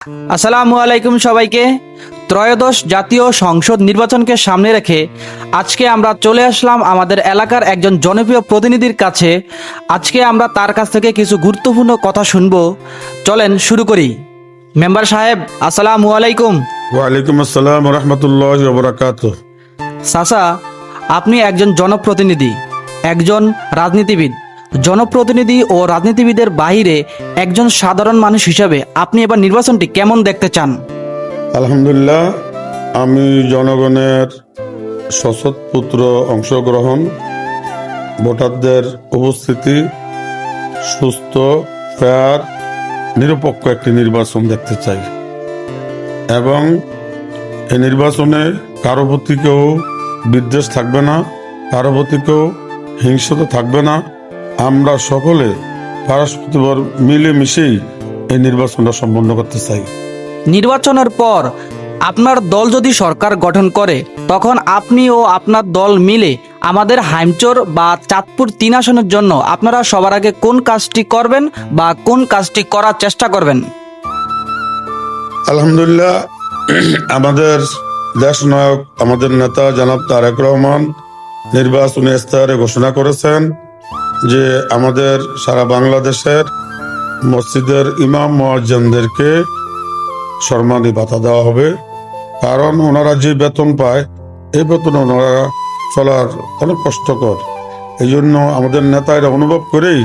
আসসালামু আলাইকুম সবাইকে। ত্রয়োদশ জাতীয় সংসদ নির্বাচনকে সামনে রেখে আজকে আমরা চলে আসলাম আমাদের এলাকার একজন জনপ্রিয় প্রতিনিধির কাছে। আজকে আমরা তার কাছ থেকে কিছু গুরুত্বপূর্ণ কথা শুনব। চলেন শুরু করি। মেম্বার সাহেব, আসসালামু আলাইকুম। ওয়ালাইকুম আসসালাম রহমতুল্লাহ বরাকাত। চাচা, আপনি একজন জনপ্রতিনিধি, একজন রাজনীতিবিদ। জনপ্রতিনিধি ও রাজনীতিবিদের বাইরে একজন সাধারণ মানুষ হিসাবে আপনি এবার নির্বাচনটি কেমন দেখতে চান? আলহামদুলিল্লাহ, আমি জনগণের সশৎপুত্র অংশগ্রহণ, ভোটারদের উপস্থিতি, সুস্থ, ফেয়ার, নিরপেক্ষ একটি নির্বাচন দেখতে চাই এবং এই নির্বাচনে কারো প্রতি কেউ বিদ্বেষ থাকবে না, কারো প্রতি কেউ হিংসা থাকবে না। আমরা সকলে পারস্পরিক মিলেমিশেই এই নির্বাচনটা সম্পন্ন করতে চাই। নির্বাচনের পর আপনার দল যদি সরকার গঠন করে, তখন আপনি ও আপনার দল মিলে আমাদের হাইমচর বা চাঁদপুর 3 আসনের জন্য আপনারা সবার আগে কোন কাজটি করবেন বা কোন কাজটি করার চেষ্টা করবেন? আলহামদুলিল্লাহ, আমাদের দেশ নায়ক, আমাদের নেতা জনাব তারেক রহমান নির্বাচনী ইশতেহারে ঘোষণা করেছেন যে আমাদের সারা বাংলাদেশের মসজিদের ইমাম মুয়াজ্জিনদেরকে সম্মানী ভাতা দেওয়া হবে। কারণ ওনারা যে বেতন পায়, এই বেতন ওনারা চলার অনেক কষ্টকর। এই জন্য আমাদের নেতা এটা অনুভব করেই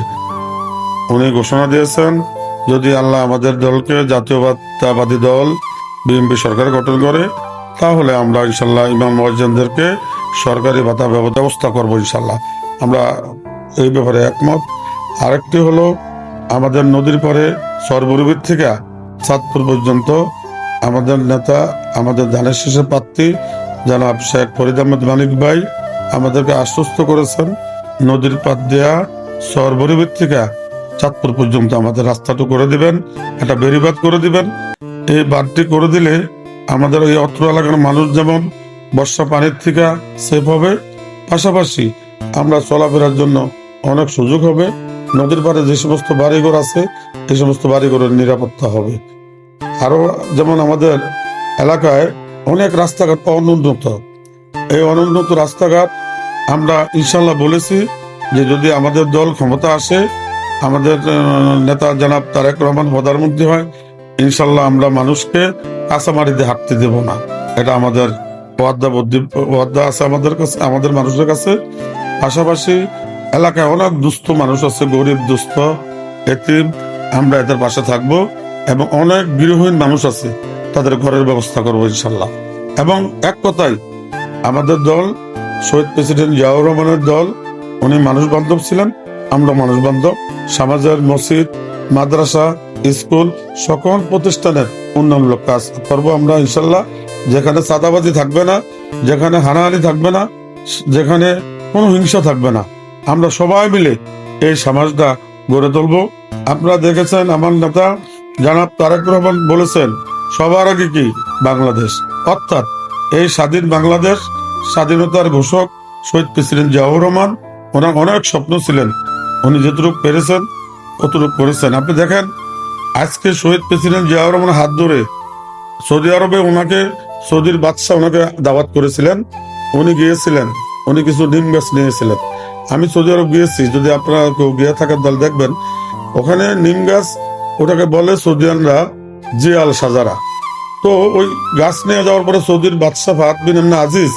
উনি ঘোষণা দিয়েছেন, যদি আল্লাহ আমাদের দলকে জাতীয়তাবাদী দল বিএনপি সরকার গঠন করে, তাহলে আমরা ইনশাল্লাহ ইমাম মুয়াজ্জিনদেরকে সরকারি ভাতা ব্যবস্থা করবো ইনশাল্লাহ। আমরা এই ব্যাপারে একমত। আরেকটি হলো, আমাদের নদীর পরে সরবরিবির থেকে চাঁদপুর পর্যন্ত আমাদের নেতা, আমাদের ধানের শীষের প্রার্থী জনাব শেখ ফরিদ আহমেদ মানিক ভাই আমাদেরকে আশ্বস্ত করেছেন, নদীর পাত দেয়া সরবরিবির থেকে চাঁদপুর পর্যন্ত আমাদের রাস্তাটা করে দিবেন, একটা বেড়িবাঁধ করে দিবেন। এই বাঁধটি করে দিলে আমাদের এই অত্র এলাকার মানুষ যেমন বর্ষা পানির থেকে সেফ হবে, পাশাপাশি আমরা চলাফেরার জন্য অনেক সুযোগ হবে। নদীর পাড়ে যে সমস্ত বাড়িঘর আছে, এই সমস্ত বাড়িঘরের নিরাপত্তা হবে। আরো যেমন আমাদের এলাকায় অনেক রাস্তাঘাট অনুন্নত, এই অনুন্নত রাস্তাঘাট আমরা ইনশাল্লাহ বলেছি যে যদি আমাদের দল ক্ষমতা আসে, আমাদের নেতা জনাব তারেক রহমান প্রধানমন্ত্রী হয়, ইনশাল্লাহ আমরা মানুষকে কাঁচামারিতে হাঁটতে দেব না। এটা আমাদের ওয়াদা আছে আমাদের কাছে, আমাদের মানুষের কাছে। পাশাপাশি এলাকায় অনেক দুস্থ মানুষ আছে, গরিব দুস্থ এতিম, আমরা এদের পাশে থাকবো এবং অনেক গৃহহীন মানুষ আছে, তাদের ঘরের ব্যবস্থা করবো ইনশাল্লাহ। এবং এক কথায় আমাদের দল শহীদ প্রেসিডেন্ট জিয়াউর রহমানের দল, উনি মানুষ বান্ধব ছিলেন, আমরা মানুষ বান্ধব। সমাজের মসজিদ, মাদ্রাসা, স্কুল, সকল প্রতিষ্ঠানের উন্নয়নমূলক কাজ করবো আমরা ইনশাল্লাহ। যেখানে চাঁদাবাজি থাকবে না, যেখানে হানাহানি থাকবে না, যেখানে কোনো হিংসা থাকবে না, আমরা সবাই মিলে এই সমাজটা গড়ে তুলবো। আপনারা দেখেছেন আমার নেতা জনাব তারেক রহমান বলেছেন, সবার আগে কি বাংলাদেশ, অর্থাৎ এই স্বাধীন বাংলাদেশ, স্বাধীনতার ঘোষক শহীদ প্রেসিডেন্ট জিয়াউর রহমান, ওনার অনেক স্বপ্ন ছিলেন, উনি যতটুকু পেরেছেন কতটুকু করেছেন। আপনি দেখেন, আজকে শহীদ প্রেসিডেন্ট জিয়াউর রহমানের হাত ধরে সৌদি আরবে ওনাকে, সৌদির বাদশাহ ওনাকে দাওয়াত করেছিলেন, উনি গিয়েছিলেন, উনি কিছু নিম গাছ নিয়েছিলেন। আমি সৌদি আরব গিয়েছি, যদি আপনারা কেউ গিয়ে থাকার দল দেখবেন, ওখানে নিম গাছ, ওটাকে বলে সৌদিয়ানরা জিয়াল সাজারা। তো ওই গাছ নিয়ে যাওয়ার পরে সৌদির বাদশাহ ফাহাদ বিন আজিজ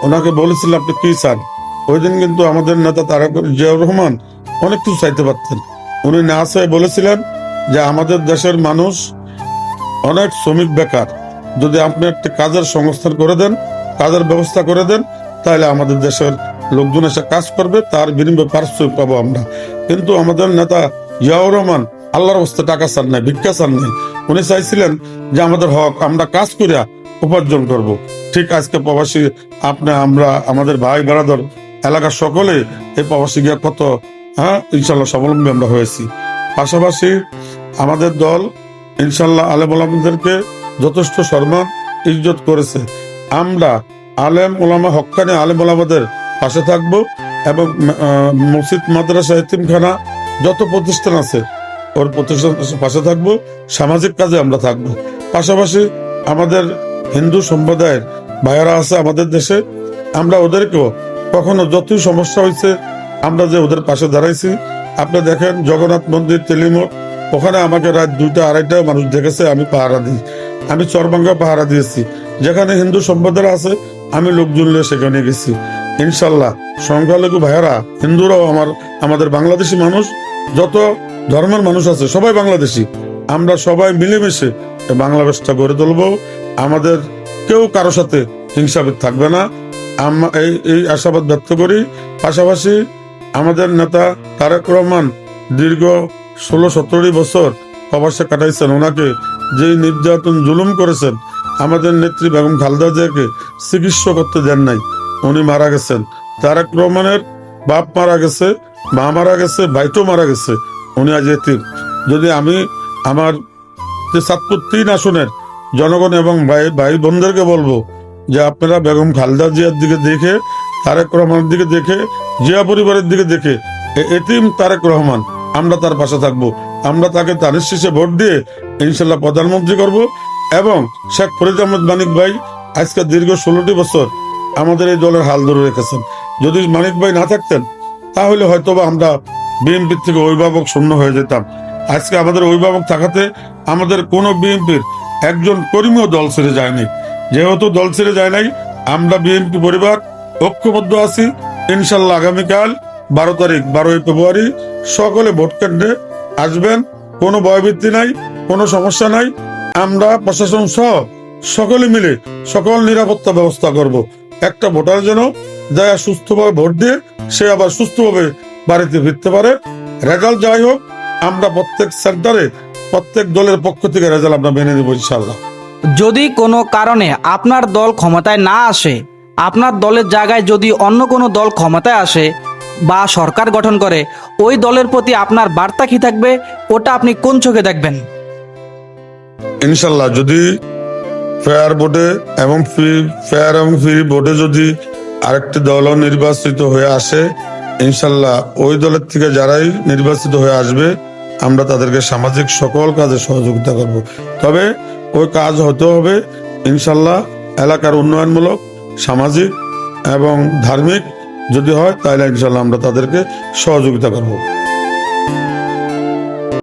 ওনাকে বলেছিলেন আপনি কি চান। ওই দিন কিন্তু আমাদের নেতা তারেক জিয়াউর রহমান অনেক কিছু চাইতে পারতেন, উনি না চাই বলেছিলেন যে আমাদের দেশের মানুষ অনেক শ্রমিক বেকার, যদি আপনি একটি কাজের সংস্থান করে দেন, কাজের ব্যবস্থা করে দেন, তাহলে আমাদের দেশের লোকজন এসে কাজ করবে, তার বিনিময়ে পারিশ্রমিক পাবো আমরা। কিন্তু আমাদের নেতা জিয়াউর রহমান আল্লাহর অবস্থা টাকা চান নাই, ভিক্ষা চান নাই, উনি চাইছিলেন যে আমাদের হক আমরা কাজ করিয়া উপার্জন করব। ঠিক আজকে প্রবাসী আমরা আমাদের ভাই বেড়াদর এলাকার সকলে এই প্রবাসী গিয়া কত ইনশাল্লাহ স্বাবলম্বী আমরা হয়েছি। পাশাপাশি আমাদের দল ইনশাল্লাহ আলেম ওলামাদেরকে যথেষ্ট সম্মান ইজ্জত করেছে। আমরা আলেম ওলামা, হক্কানি আলেম ওলামাদের পাশে থাকবো এবং মসজিদ, মাদ্রাসা, এতিমখানা, যত প্রতিষ্ঠান আছে ওর প্রতিষ্ঠানের পাশে থাকবো, সামাজিক কাজে আমরা থাকবো। পাশাপাশি আমাদের হিন্দু সম্প্রদায়ের ভাইয়েরা আছে আমাদের দেশে, আমরা ওদেরকেও কখনো যতই সমস্যা হয়েছে আমরা যে ওদের পাশে দাঁড়াইছি। আপনি দেখেন জগন্নাথ মন্দির তেলিমোড়, ওখানে আমাকে রাত 2টা 2:30 মানুষ দেখেছে আমি পাহারা দিই। আমি চরভাঙ্গা পাহারা দিয়েছি, যেখানে হিন্দু সম্প্রদায় আছে আমি লোকজন নিয়ে সেখানে গেছি। ইনশাল্লাহ সংখ্যালঘু ভাইয়েরা, হিন্দুরাও আমাদের বাংলাদেশি মানুষ, যত ধর্মের মানুষ আছে সবাই বাংলাদেশি, আমরা সবাই মিলেমিশে এই বাংলাদেশটা গড়ে তুলবো। আমাদের কেউ কারো সাথে হিংসাবিদ থাকবে না, এই আশাবাদ ব্যক্ত করি। পাশাপাশি আমাদের নেতা তারেক রহমান দীর্ঘ 16-17 বছর প্রবাসে কাটাইছেন, ওনাকে যেই নির্যাতন জুলুম করেছেন, আমাদের নেত্রী বেগম খালেদা জিয়াকে চিকিৎসা করতে দেন নাই, উনি মারা গেছেন। তারেক রহমানের বাপ মারা গেছে, মা মারা গেছে, ভাইটো মারা গেছে, উনি আজ এতিম। যদি আমি আমার যে চাঁদপুর 3 আসনের জনগণ এবং ভাই বোনদেরকে বলবো যে আপনারা বেগম খালেদা জিয়ার দিকে দেখে, তারেক রহমানের দিকে দেখে, জিয়া পরিবারের দিকে দেখে, এতিম তারেক রহমান, আমরা তার পাশে থাকবো। আমরা তাকে তানের শীষে ভোট দিয়ে ইনশাল্লাহ প্রধানমন্ত্রী করব। এবং শেখ ফরিদ আহমেদ মানিক ভাই আজকে দীর্ঘ 16টি বছর আমাদের এই দলের হাল ধরে রেখেছেন। যদি মানিক ভাই না থাকতেন তাহলে হয়তোবা আমরা বিএনপির থেকে অভিভাবক শূন্য হয়ে যেতাম। আজকে আমাদের অভিভাবক থাকাতে আমাদের কোন বিএনপির একজন কর্মীও দল ছেড়ে যায়নি। যেহেতু দল ছেড়ে যায় নাই, আমরা বিএনপি পরিবার ঐক্যবদ্ধ আছি। ইনশাল্লাহ আগামীকাল 12 তারিখ 12ই ফেব্রুয়ারি সকলে ভোট কেন্দ্রে আসবেন, কোনো ভয়ভীতি নাই, কোনো সমস্যা নাই। আমরা প্রশাসন সহ সকলে মিলে সকল নিরাপত্তা ব্যবস্থা করব। একটা ভোটার যেন যায় সুস্থভাবে ভোট দিয়ে সে আবার সুস্থভাবে বাড়িতে ফিরতে পারে। রেজাল্ট যাই হোক, আমরা প্রত্যেক সেন্টারে প্রত্যেক দলের পক্ষ থেকে রেজাল্ট আমরা মেনে নেব ইনশাল্লাহ। যদি কোনো কারণে আপনার দল ক্ষমতায় না আসে, আপনার দলের জায়গায় যদি অন্য কোনো দল ক্ষমতায় আসে বা সরকার গঠন করে, ওই দলের প্রতি আপনার বার্তা কি থাকবে, ওটা আপনি কোন চোখে দেখবেন? ইনশাল্লাহ যদি ফেয়ার ভোটে এবং ফ্রি ভোটে যদি আরেকটি দল নির্বাচিত হয়ে আসে, ইনশাল্লাহ ওই দলের থেকে যারাই নির্বাচিত হয়ে আসবে আমরা তাদেরকে সামাজিক সকল কাজে সহযোগিতা করব। তবে ওই কাজ হতে হবে ইনশাল্লাহ এলাকার উন্নয়নমূলক, সামাজিক এবং ধার্মিক যদি হয় তাহলে ইনশাল্লাহ আমরা তাদেরকে সহযোগিতা করব।